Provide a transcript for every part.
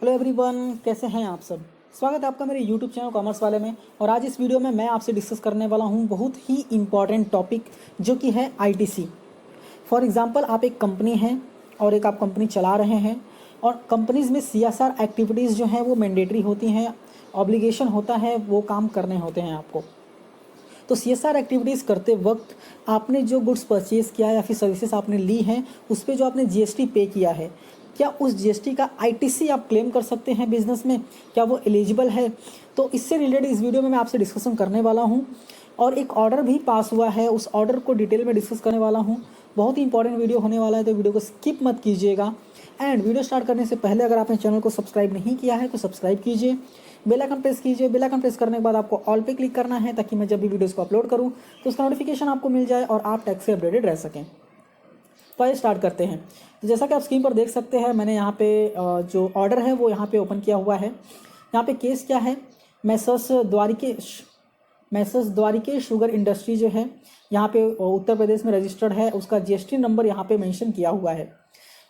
Hello everyone, कैसे हैं आप सब। स्वागत है आपका मेरे यूट्यूब चैनल कॉमर्स वाले में। और आज इस वीडियो में मैं आपसे डिस्कस करने वाला हूं बहुत ही इम्पॉर्टेंट टॉपिक, जो कि है आईटीसी। फॉर एग्जांपल, आप एक कंपनी हैं और एक आप कंपनी चला रहे हैं, और कंपनीज़ में सीएसआर एक्टिविटीज़ जो हैं वो मैंडेटरी होती हैं, ऑब्लिगेशन होता है, वो काम करने होते हैं आपको। तो सीएसआर एक्टिविटीज़ करते वक्त आपने जो गुड्स परचेज़ किया या फिर सर्विसेज आपने ली हैं, उस पे जो आपने जीएसटी पे किया है, क्या उस जीएसटी का आईटीसी आप क्लेम कर सकते हैं बिजनेस में? क्या वो एलिजिबल है? तो इससे रिलेटेड इस वीडियो में मैं आपसे डिस्कशन करने वाला हूँ। और एक ऑर्डर भी पास हुआ है, उस ऑर्डर को डिटेल में डिस्कस करने वाला हूँ। बहुत ही इंपॉर्टेंट वीडियो होने वाला है, तो वीडियो को स्किप मत कीजिएगा। एंड वीडियो स्टार्ट करने से पहले अगर आपने चैनल को सब्सक्राइब नहीं किया है तो सब्सक्राइब कीजिए, बेल आइकन प्रेस कीजिए। बेल आइकन प्रेस करने के बाद आपको ऑल पे क्लिक करना है, ताकि मैं जब भी वीडियोस को अपलोड करूं तो उसका नोटिफिकेशन आपको मिल जाए और आप टैक्स से अपडेटेड रह सकें। तो आइए स्टार्ट करते हैं। तो जैसा कि आप स्क्रीन पर देख सकते हैं, मैंने यहाँ पे जो ऑर्डर है वो यहाँ पे ओपन किया हुआ है। यहाँ पे केस क्या है, मैसर्स द्वारिकेश शुगर इंडस्ट्री जो है, यहाँ पे उत्तर प्रदेश में रजिस्टर्ड है, उसका जीएसटी नंबर यहाँ पे मेंशन किया हुआ है।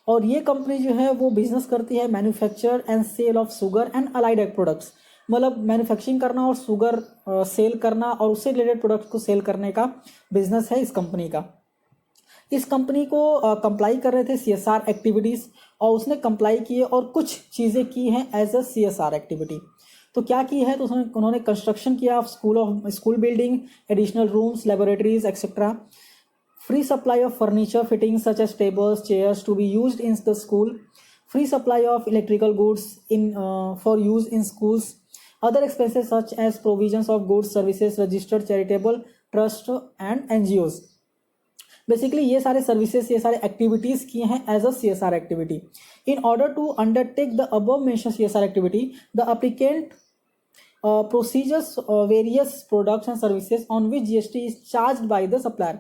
और ये कंपनी जो है वो बिजनेस करती है manufacture and sale of sugar and allied ag products. मतलब मैन्युफैक्चरिंग करना और शुगर सेल करना और उससे रिलेटेड प्रोडक्ट्स को सेल करने का बिजनेस है इस कंपनी का। इस कंपनी को कंप्लाई कर रहे थे सीएसआर एक्टिविटीज़, और उसने कंप्लाई किए और कुछ चीज़ें की हैं एज अ सीएसआर एक्टिविटी। तो क्या की है, तो उन्होंने कंस्ट्रक्शन किया school building, additional rooms, laboratories etcetera. Free supply of furniture fittings such as tables, chairs to be used in the school. Free supply of electrical goods for use in schools. Other expenses such as provisions of goods, services, registered charitable trust and NGOs. Basically ये सारे services, ये सारे activities किए हैं as a CSR activity. In order to undertake the above mention CSR activity, the applicant procedures various products and services on which GST is charged by the supplier.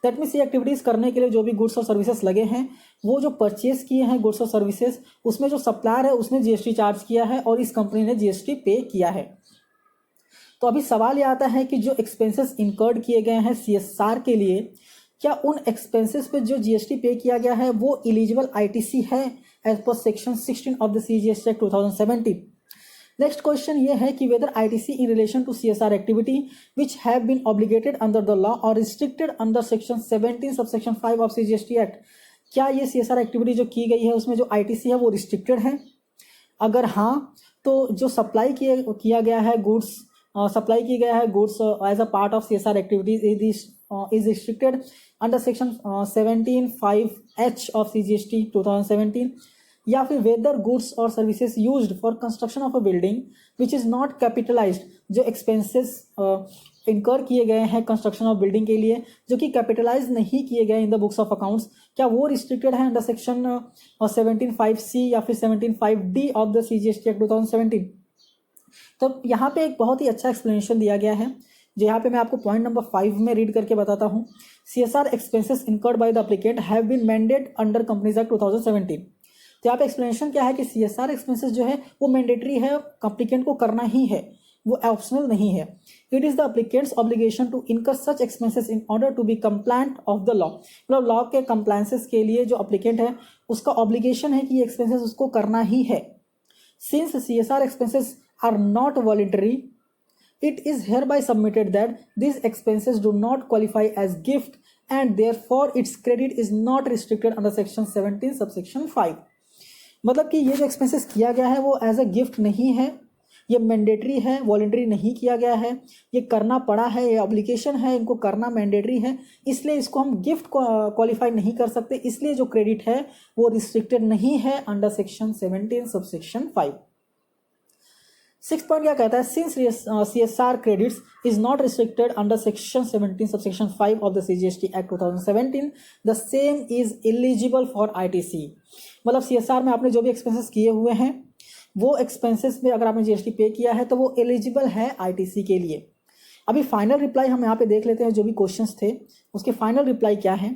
That means ये activities करने के लिए जो भी goods और services लगे हैं, वो जो परचेज किए हैं गुड्स और सर्विसेज, उसमें जो सप्लायर है उसने जीएसटी चार्ज किया है और इस कंपनी ने जीएसटी पे किया है। तो अभी सवाल ये आता है कि जो एक्सपेंसेस इंकर्ड किए गए हैं सीएसआर के लिए, क्या उन एक्सपेंसेस पे जो जीएसटी पे किया गया है वो एलिजिबल आईटीसी है एज पर section 16 of the CGST act 2017। Next question ये है कि whether ITC in relation to CSR activity which have been obligated under the law और restricted under section 17 subsection 5 of CGST act, क्या ये CSR activity जो की गई है उसमें जो आईटीसी है वो रिस्ट्रिक्टेड है? अगर हाँ, तो जो किया गया है गुड्स, सप्लाई किया गया है goods as a part of CSR activities is restricted under section 17(5)(h) of CGST 2017, या फिर वेदर गुड्स और services used for construction of a building which is not capitalised, जो एक्सपेंसेस इंकर किए गए हैं कंस्ट्रक्शन ऑफ बिल्डिंग के लिए जो कि कैपिटलाइज नहीं किए गए इन द बुक्स ऑफ अकाउंट्स, क्या वो रिस्ट्रिक्टेड है अंडर सेक्शन 17(5)(c) या फिर 17(5)(d) of the CGST act 2017? तो यहाँ पे एक बहुत ही अच्छा एक्सप्लेनेशन दिया गया है, जो यहाँ पे मैं आपको पॉइंट नंबर 5 में रीड करके बताता हूँ। CSR expenses incurred by the applicant have been mandate under companies act 2017। तो यहाँ पे एक्सप्लेनेशन क्या है कि सीएसआर एक्सपेंसेस जो है वो मैंडेटरी है, एप्लीकेंट को करना ही है, वो ऑप्शनल नहीं है। It is the applicant's obligation to incur such expenses in order to be compliant of the law. मतलब लॉ के कंप्लायंसेस के लिए जो एप्लीकेंट है उसका ऑब्लिगेशन है कि ये एक्सपेंसेस उसको करना ही है। Since CSR expenses are not voluntary, it is hereby submitted that these expenses do not qualify as gift and therefore its credit is not restricted under section 17 subsection 5। मतलब कि ये जो एक्सपेंसेस किया गया है वो एज अ गिफ्ट नहीं है, ये मैंडेटरी है, वॉलंटरी नहीं किया गया है, ये करना पड़ा है, ये ऑब्लिगेशन है, इनको करना मैंडेटरी है, इसलिए इसको हम गिफ्ट क्वालिफाई नहीं कर सकते, इसलिए जो क्रेडिट है वो रिस्ट्रिक्टेड नहीं है अंडर सेक्शन 17 सबसेक्शन 5। 6 पॉइंट क्या कहता है, since CSR credits is not restricted under section 17 subsection 5 of the CGST act 2017, the same is eligible for ITC. मतलब सीएसआर में आपने जो भी एक्सपेंसेस किए हुए हैं वो एक्सपेंसेस में अगर आपने जीएसटी पे किया है तो वो एलिजिबल है आईटीसी के लिए। अभी फाइनल रिप्लाई हम यहाँ पे देख लेते हैं, जो भी क्वेश्चंस थे उसके फाइनल रिप्लाई क्या है।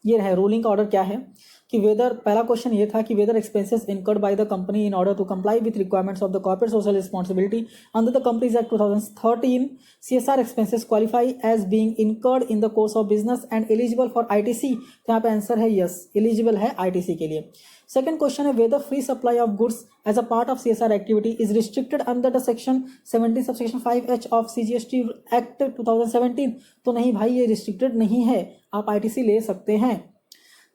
ये है रूलिंग का ऑर्डर क्या है कि वेदर, पहला क्वेश्चन ये था कि whether expenses incurred by the company in order to comply with requirements of the corporate social responsibility under the companies act 2013 CSR expenses qualify as being incurred in the course of business and eligible for ITC। तो यहाँ पे answer है yes, eligible है ITC के लिए। Second question है whether free supply of goods as a part of CSR activity is restricted under the section 17 subsection 5H of CGST act 2017। तो नहीं भाई, ये रिस्ट्रिक्टेड नहीं है, आप ITC ले सकते हैं।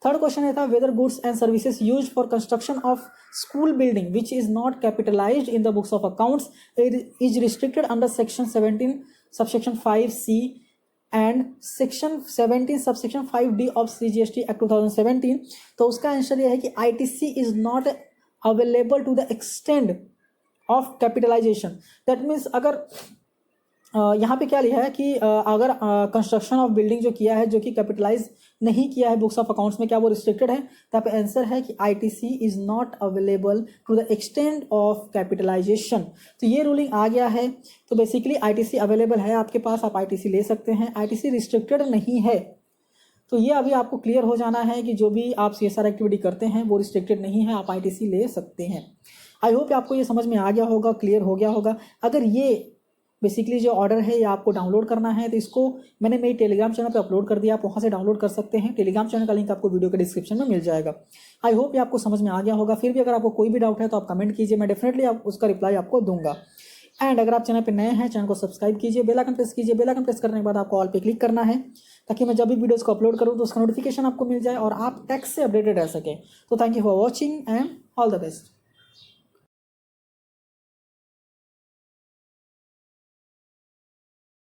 थर्ड क्वेश्चन है था whether goods and services used for construction of school building which is not capitalised in the books of accounts is restricted under section 17 subsection 5C and section 17 subsection 5D of CGST act 2017। तो उसका answer यह है कि ITC is not available to the extent of capitalisation. That means अगर यहाँ पे क्या लिखा है कि अगर कंस्ट्रक्शन ऑफ बिल्डिंग जो किया है जो कि कैपिटलाइज नहीं किया है बुक्स ऑफ अकाउंट्स में, क्या वो रिस्ट्रिक्टेड है? तो यहाँ पे आंसर है कि ITC is not available to the extent of capitalisation. तो ये रूलिंग आ गया है। तो बेसिकली ITC अवेलेबल है आपके पास, आप ITC ले सकते हैं, ITC रिस्ट्रिक्टेड नहीं है। तो ये अभी आपको क्लियर हो जाना है कि जो भी आप CSR एक्टिविटी करते हैं वो रिस्ट्रिक्टेड नहीं है, आप ITC ले सकते हैं। आई होप आपको ये समझ में आ गया होगा, क्लियर हो गया होगा। अगर ये बेसिकली जो ऑर्डर है ये आपको डाउनलोड करना है तो इसको मैंने मेरी टेलीग्राम चैनल पे अपलोड कर दिया, आप वहाँ से डाउनलोड कर सकते हैं। टेलीग्राम चैनल का लिंक आपको वीडियो के डिस्क्रिप्शन में मिल जाएगा। आई होप ये आपको समझ में आ गया होगा। फिर भी अगर आपको कोई भी डाउट है तो आप कमेंट कीजिए, मैं डेफिनेटली उसका रिप्लाई आपको दूंगा। एंड अगर आप चैनल पर नए हैं, चैनल को सब्सक्राइब कीजिए, बेल आइकन प्रेस कीजिए। बेल आइकन प्रेस करने के बाद आपको ऑल पे क्लिक करना है ताकि मैं जब भी वीडियोस को अपलोड करूँ तो उसका नोटिफिकेशन आपको मिल जाए और आप टैक्स से अपडेटेड रह सकें। तो thank you for watching and all the best.